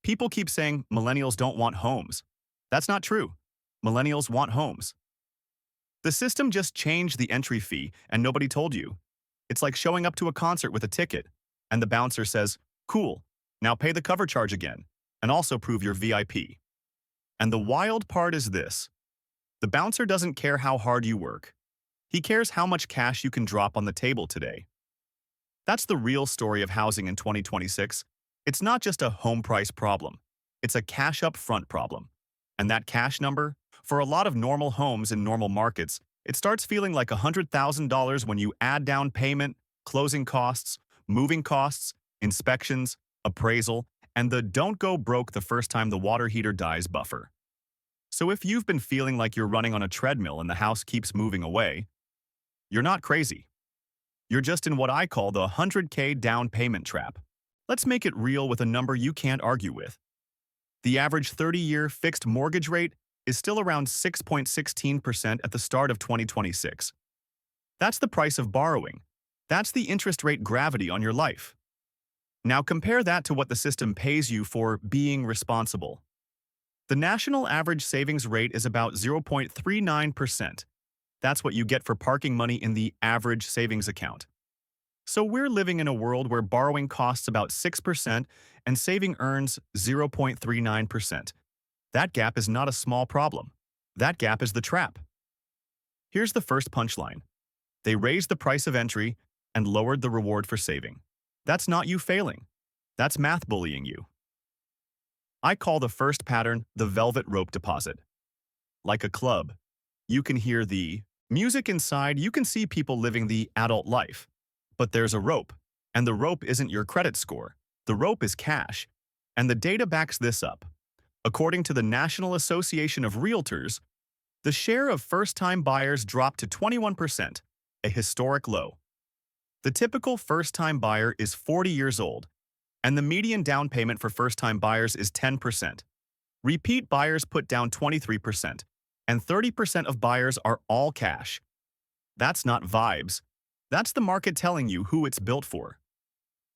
People keep saying millennials don't want homes. That's not true. Millennials want homes. The system just changed the entry fee and nobody told you. It's like showing up to a concert with a ticket and the bouncer says, "Cool, now pay the cover charge again and also prove you're VIP." And the wild part is this. The bouncer doesn't care how hard you work. He cares how much cash you can drop on the table today. That's the real story of housing in 2026. It's not just a home price problem. It's a cash up front problem. And that cash number, for a lot of normal homes in normal markets, it starts feeling like $100,000 when you add down payment, closing costs, moving costs, inspections, appraisal, and the don't go broke the first time the water heater dies buffer. So if you've been feeling like you're running on a treadmill and the house keeps moving away, you're not crazy. You're just in what I call the 100K down payment trap. Let's make it real with a number you can't argue with. The average 30-year fixed mortgage rate is still around 6.16% at the start of 2026. That's the price of borrowing. That's the interest rate gravity on your life. Now compare that to what the system pays you for being responsible. The national average savings rate is about 0.39%. That's what you get for parking money in the average savings account. So we're living in a world where borrowing costs about 6% and saving earns 0.39%. That gap is not a small problem. That gap is the trap. Here's the first punchline. They raised the price of entry and lowered the reward for saving. That's not you failing. That's math bullying you. I call the first pattern the velvet rope deposit. Like a club, you can hear the music inside, you can see people living the adult life. But there's a rope, and the rope isn't your credit score. The rope is cash, and the data backs this up. According to the National Association of Realtors, the share of first-time buyers dropped to 21%, a historic low. The typical first-time buyer is 40 years old, and the median down payment for first-time buyers is 10%. Repeat buyers put down 23%, and 30% of buyers are all cash. That's not vibes. That's the market telling you who it's built for.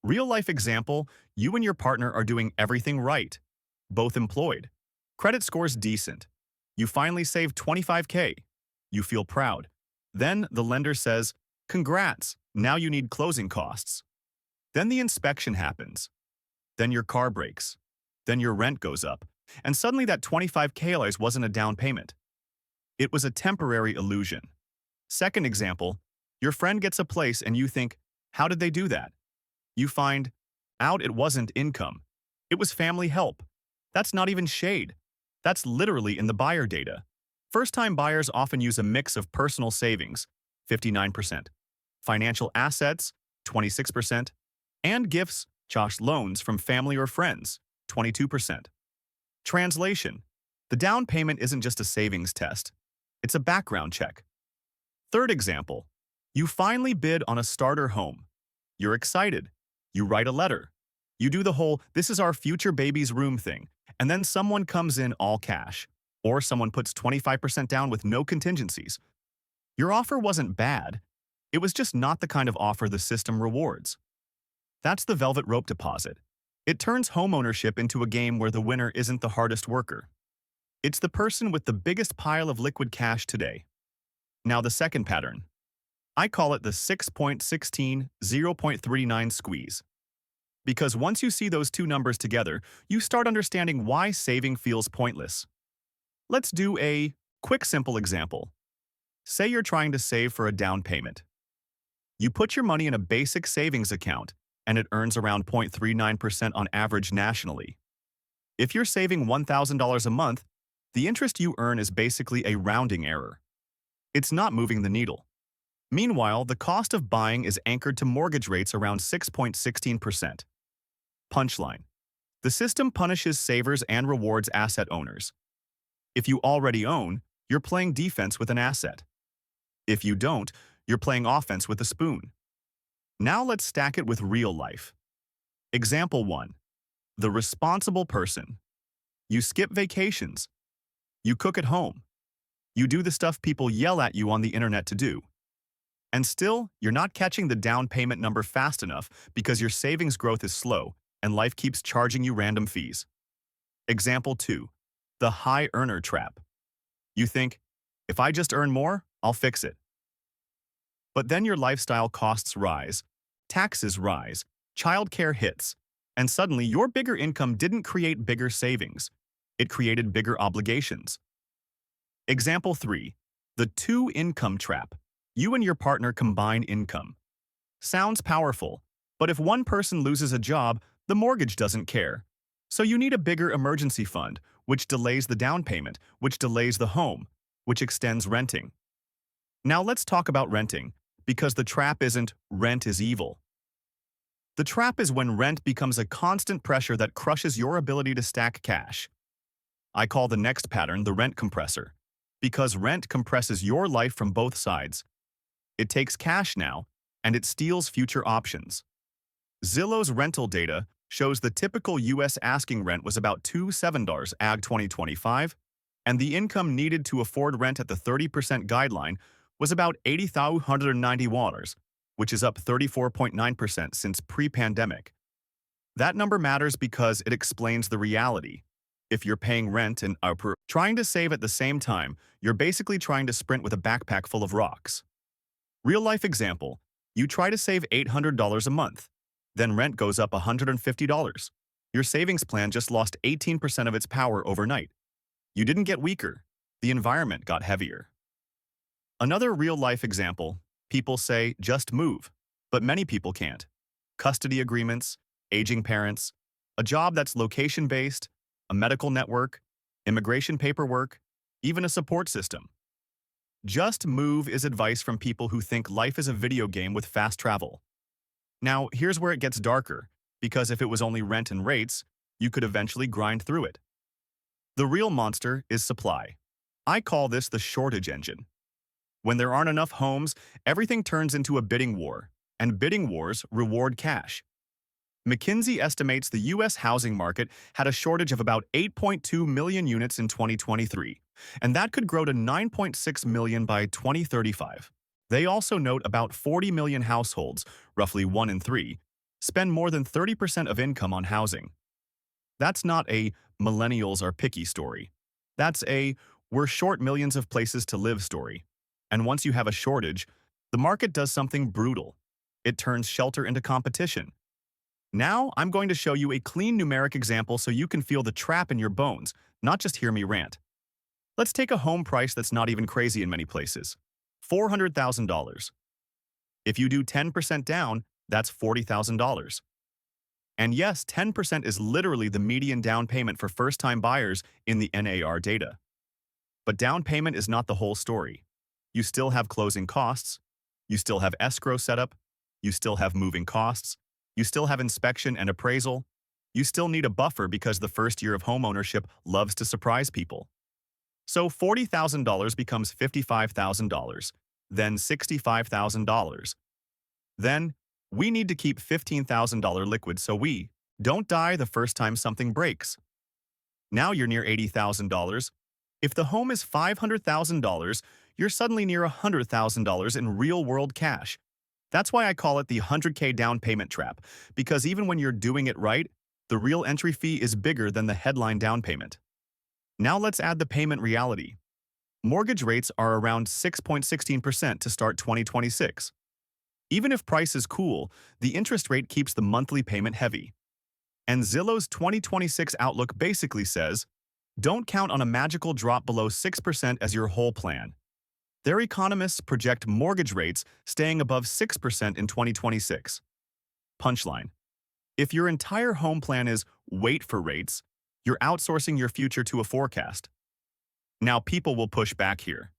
Real-life example, you and your partner are doing everything right. Both employed. Credit score's decent. You finally saved 25K. You feel proud. Then the lender says, "Congrats, now you need closing costs." Then the inspection happens. Then your car breaks. Then your rent goes up. And suddenly that 25K wasn't a down payment. It was a temporary illusion. Second example, your friend gets a place and you think, how did they do that? You find out it wasn't income. It was family help. That's not even shade. That's literally in the buyer data. First-time buyers often use a mix of personal savings, 59%, financial assets, 26%, and gifts, loans from family or friends, 22%. Translation: the down payment isn't just a savings test. It's a background check. Third example, you finally bid on a starter home. You're excited. You write a letter. You do the whole "this is our future baby's room" thing, and then someone comes in all cash, or someone puts 25% down with no contingencies. Your offer wasn't bad. It was just not the kind of offer the system rewards. That's the velvet rope deposit. It turns homeownership into a game where the winner isn't the hardest worker. It's the person with the biggest pile of liquid cash today. Now the second pattern. I call it the 6.16, 0.39 squeeze. Because once you see those two numbers together, you start understanding why saving feels pointless. Let's do a quick simple example. Say you're trying to save for a down payment. You put your money in a basic savings account, and it earns around 0.39% on average nationally. If you're saving $1,000 a month, the interest you earn is basically a rounding error. It's not moving the needle. Meanwhile, the cost of buying is anchored to mortgage rates around 6.16%. Punchline: the system punishes savers and rewards asset owners. If you already own, you're playing defense with an asset. If you don't, you're playing offense with a spoon. Now let's stack it with real life. Example 1. The responsible person. You skip vacations. You cook at home. You do the stuff people yell at you on the internet to do. And still, you're not catching the down payment number fast enough because your savings growth is slow and life keeps charging you random fees. Example 2. The high earner trap. You think, if I just earn more, I'll fix it. But then your lifestyle costs rise, taxes rise, childcare hits, and suddenly your bigger income didn't create bigger savings. It created bigger obligations. Example 3. The two-income trap. You and your partner combine income. Sounds powerful, but if one person loses a job, the mortgage doesn't care. So you need a bigger emergency fund, which delays the down payment, which delays the home, which extends renting. Now let's talk about renting, because the trap isn't rent is evil. The trap is when rent becomes a constant pressure that crushes your ability to stack cash. I call the next pattern the rent compressor, because rent compresses your life from both sides. It takes cash now, and it steals future options. Zillow's rental data shows the typical U.S. asking rent was about $27 AG 2025, and the income needed to afford rent at the 30% guideline was about $80,190, which is up 34.9% since pre-pandemic. That number matters because it explains the reality. If you're paying rent and are trying to save at the same time, you're basically trying to sprint with a backpack full of rocks. Real-life example, you try to save $800 a month. Then rent goes up $150. Your savings plan just lost 18% of its power overnight. You didn't get weaker. The environment got heavier. Another real-life example, people say, just move. But many people can't. Custody agreements, aging parents, a job that's location-based, a medical network, immigration paperwork, even a support system. Just move is advice from people who think life is a video game with fast travel. Now, here's where it gets darker, because if it was only rent and rates, you could eventually grind through it. The real monster is supply. I call this the shortage engine. When there aren't enough homes, everything turns into a bidding war, and bidding wars reward cash. McKinsey estimates the U.S. housing market had a shortage of about 8.2 million units in 2023, and that could grow to 9.6 million by 2035. They also note about 40 million households, roughly 1 in 3, spend more than 30% of income on housing. That's not a millennials are picky story. That's a we're short millions of places to live story. And once you have a shortage, the market does something brutal. It turns shelter into competition. Now, I'm going to show you a clean numeric example so you can feel the trap in your bones, not just hear me rant. Let's take a home price that's not even crazy in many places. $400,000. If you do 10% down, that's $40,000. And yes, 10% is literally the median down payment for first-time buyers in the NAR data. But down payment is not the whole story. You still have closing costs, you still have escrow setup, you still have moving costs, you still have inspection and appraisal, you still need a buffer because the first year of homeownership loves to surprise people. So $40,000 becomes $55,000, then $65,000. Then, we need to keep $15,000 liquid so we don't die the first time something breaks. Now you're near $80,000. If the home is $500,000, you're suddenly near $100,000 in real-world cash. That's why I call it the 100K down payment trap, because even when you're doing it right, the real entry fee is bigger than the headline down payment. Now let's add the payment reality. Mortgage rates are around 6.16% to start 2026. Even if prices cool, the interest rate keeps the monthly payment heavy. And Zillow's 2026 outlook basically says, don't count on a magical drop below 6% as your whole plan. Their economists project mortgage rates staying above 6% in 2026. Punchline. If your entire home plan is wait for rates, you're outsourcing your future to a forecast. Now people will push back here.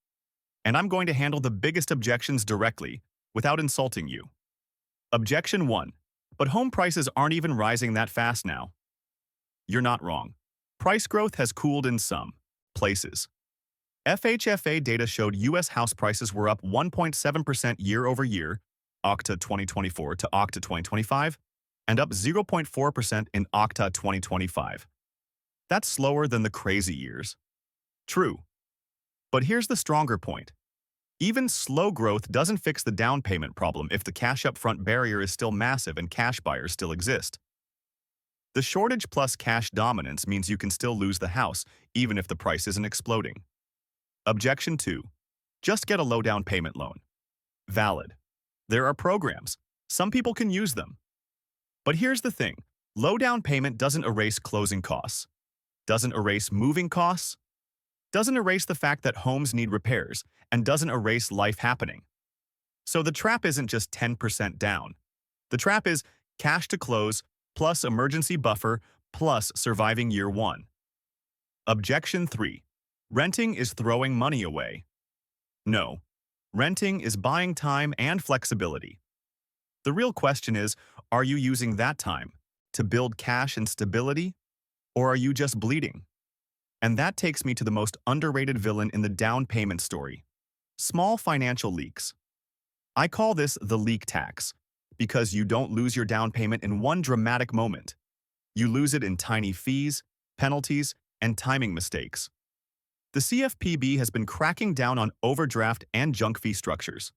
And I'm going to handle the biggest objections directly, without insulting you. Objection 1. But home prices aren't even rising that fast now. You're not wrong. Price growth has cooled in some places. FHFA data showed U.S. house prices were up 1.7% year-over-year, Octa 2024 to Octa 2025, and up 0.4% in Octa 2025. That's slower than the crazy years. True. But here's the stronger point. Even slow growth doesn't fix the down payment problem if the cash upfront barrier is still massive and cash buyers still exist. The shortage plus cash dominance means you can still lose the house, even if the price isn't exploding. Objection 2. Just get a low down payment loan. Valid. There are programs. Some people can use them. But here's the thing. Low down payment doesn't erase closing costs, doesn't erase moving costs, doesn't erase the fact that homes need repairs, and doesn't erase life happening. So the trap isn't just 10% down. The trap is cash to close, plus emergency buffer, plus surviving year one. Objection 3. Renting is throwing money away. No. Renting is buying time and flexibility. The real question is, are you using that time to build cash and stability, or are you just bleeding? And that takes me to the most underrated villain in the down payment story: small financial leaks. I call this the leak tax, because you don't lose your down payment in one dramatic moment. You lose it in tiny fees, penalties, and timing mistakes. The CFPB has been cracking down on overdraft and junk fee structures.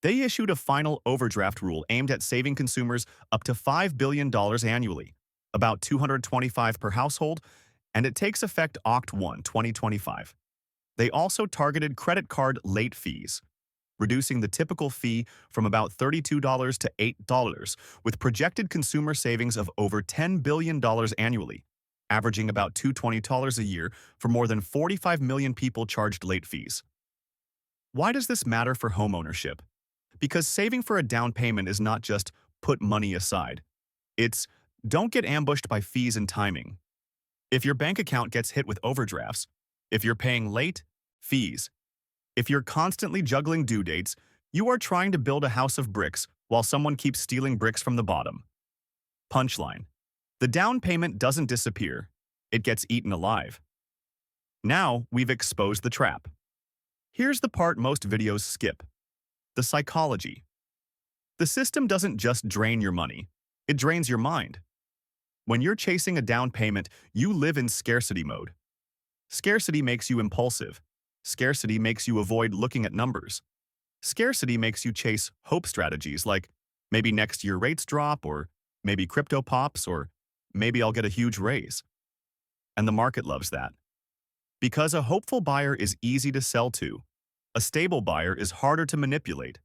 They issued a final overdraft rule aimed at saving consumers up to $5 billion annually, about $225 per household, and it takes effect Oct. 1, 2025. They also targeted credit card late fees, reducing the typical fee from about $32 to $8, with projected consumer savings of over $10 billion annually, averaging about $220 a year for more than 45 million people charged late fees. Why does this matter for homeownership? Because saving for a down payment is not just put money aside. It's don't get ambushed by fees and timing. If your bank account gets hit with overdrafts, if you're paying late, fees, if you're constantly juggling due dates, you are trying to build a house of bricks while someone keeps stealing bricks from the bottom. Punchline: the down payment doesn't disappear, it gets eaten alive. Now we've exposed the trap. Here's the part most videos skip: the psychology. The system doesn't just drain your money, it drains your mind. When you're chasing a down payment, you live in scarcity mode. Scarcity makes you impulsive. Scarcity makes you avoid looking at numbers. Scarcity makes you chase hope strategies like maybe next year rates drop, or maybe crypto pops, or maybe I'll get a huge raise. And the market loves that. Because a hopeful buyer is easy to sell to, a stable buyer is harder to manipulate.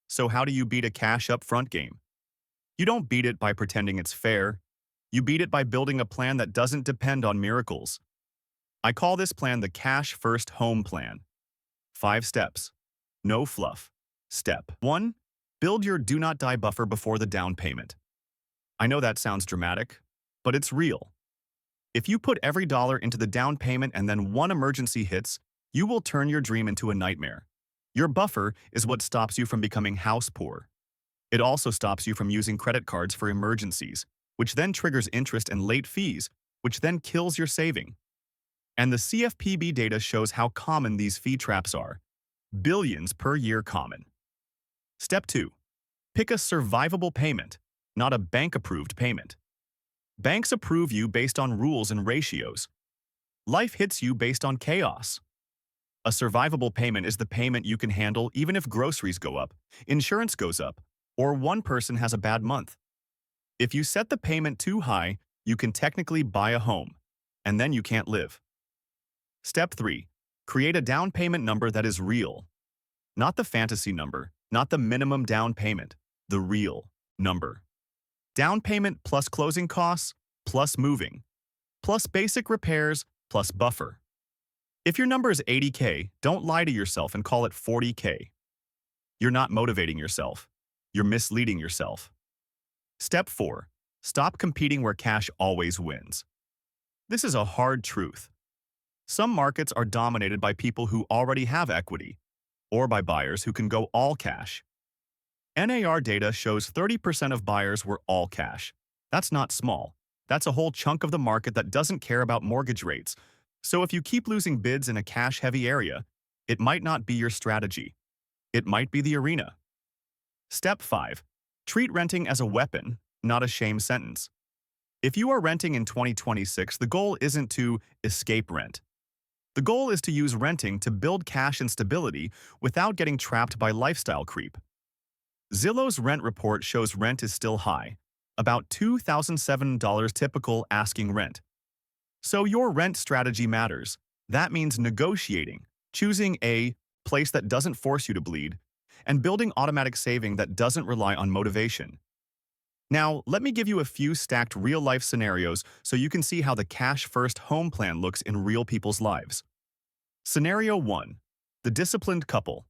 So how do you beat a cash upfront game? You don't beat it by pretending it's fair. You beat it by building a plan that doesn't depend on miracles. I call this plan the Cash First Home Plan. 5 steps. No fluff. Step 1. Build your do not die buffer before the down payment. I know that sounds dramatic, but it's real. If you put every dollar into the down payment and then one emergency hits, you will turn your dream into a nightmare. Your buffer is what stops you from becoming house poor. It also stops you from using credit cards for emergencies, which then triggers interest and late fees, which then kills your saving. And the CFPB data shows how common these fee traps are. Billions per year common. Step 2. Pick a survivable payment, not a bank-approved payment. Banks approve you based on rules and ratios. Life hits you based on chaos. A survivable payment is the payment you can handle even if groceries go up, insurance goes up, or one person has a bad month. If you set the payment too high, you can technically buy a home, and then you can't live. Step 3. Create a down payment number that is real. Not the fantasy number, not the minimum down payment, the real number. Down payment plus closing costs, plus moving, plus basic repairs, plus buffer. If your number is $80K, don't lie to yourself and call it $40K. You're not motivating yourself. You're misleading yourself. Step 4. Stop competing where cash always wins. This is a hard truth. Some markets are dominated by people who already have equity, or by buyers who can go all cash. NAR data shows 30% of buyers were all cash. That's not small. That's a whole chunk of the market that doesn't care about mortgage rates. So if you keep losing bids in a cash-heavy area, it might not be your strategy. It might be the arena. Step 5. Treat renting as a weapon, not a shame sentence. If you are renting in 2026, the goal isn't to escape rent. The goal is to use renting to build cash and stability without getting trapped by lifestyle creep. Zillow's rent report shows rent is still high, about $2,007 typical asking rent. So your rent strategy matters. That means negotiating, choosing a place that doesn't force you to bleed, and building automatic saving that doesn't rely on motivation. Now, let me give you a few stacked real-life scenarios so you can see how the cash-first home plan looks in real people's lives. Scenario 1. The disciplined couple.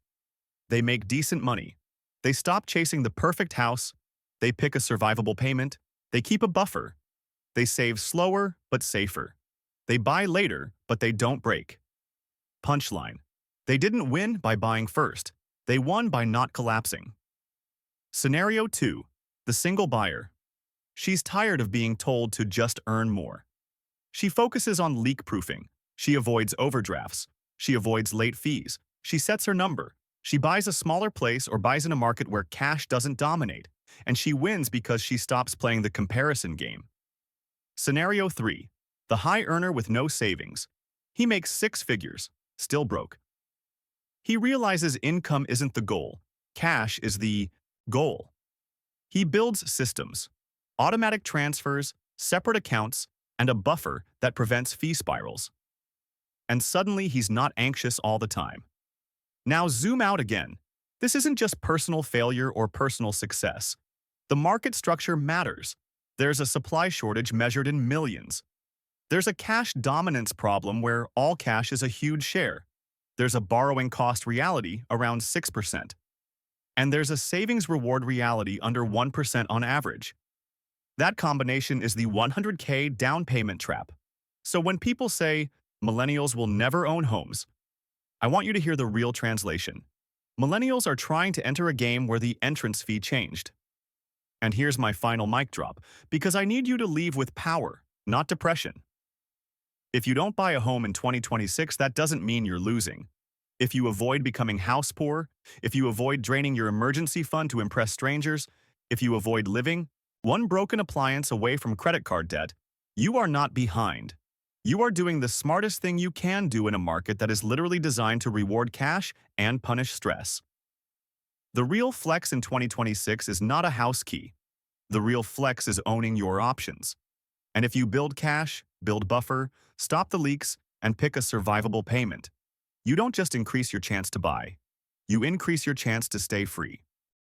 They make decent money. They stop chasing the perfect house. They pick a survivable payment. They keep a buffer. They save slower but safer. They buy later, but they don't break. Punchline. They didn't win by buying first. They won by not collapsing. Scenario 2. The single buyer. She's tired of being told to just earn more. She focuses on leak-proofing. She avoids overdrafts. She avoids late fees. She sets her number. She buys a smaller place or buys in a market where cash doesn't dominate. And she wins because she stops playing the comparison game. Scenario 3. The high earner with no savings. He makes 6 figures, still broke. He realizes income isn't the goal. Cash is the goal. He builds systems, automatic transfers, separate accounts, and a buffer that prevents fee spirals. And suddenly he's not anxious all the time. Now zoom out again. This isn't just personal failure or personal success. The market structure matters. There's a supply shortage measured in millions. There's a cash dominance problem where all cash is a huge share. There's a borrowing cost reality around 6%. And there's a savings reward reality under 1% on average. That combination is the 100K down payment trap. So when people say, millennials will never own homes, I want you to hear the real translation. Millennials are trying to enter a game where the entrance fee changed. And here's my final mic drop, because I need you to leave with power, not depression. If you don't buy a home in 2026, that doesn't mean you're losing. If you avoid becoming house poor, if you avoid draining your emergency fund to impress strangers, if you avoid living one broken appliance away from credit card debt, you are not behind. You are doing the smartest thing you can do in a market that is literally designed to reward cash and punish stress. The real flex in 2026 is not a house key. The real flex is owning your options. And if you build cash, build buffer, stop the leaks, and pick a survivable payment, you don't just increase your chance to buy. You increase your chance to stay free.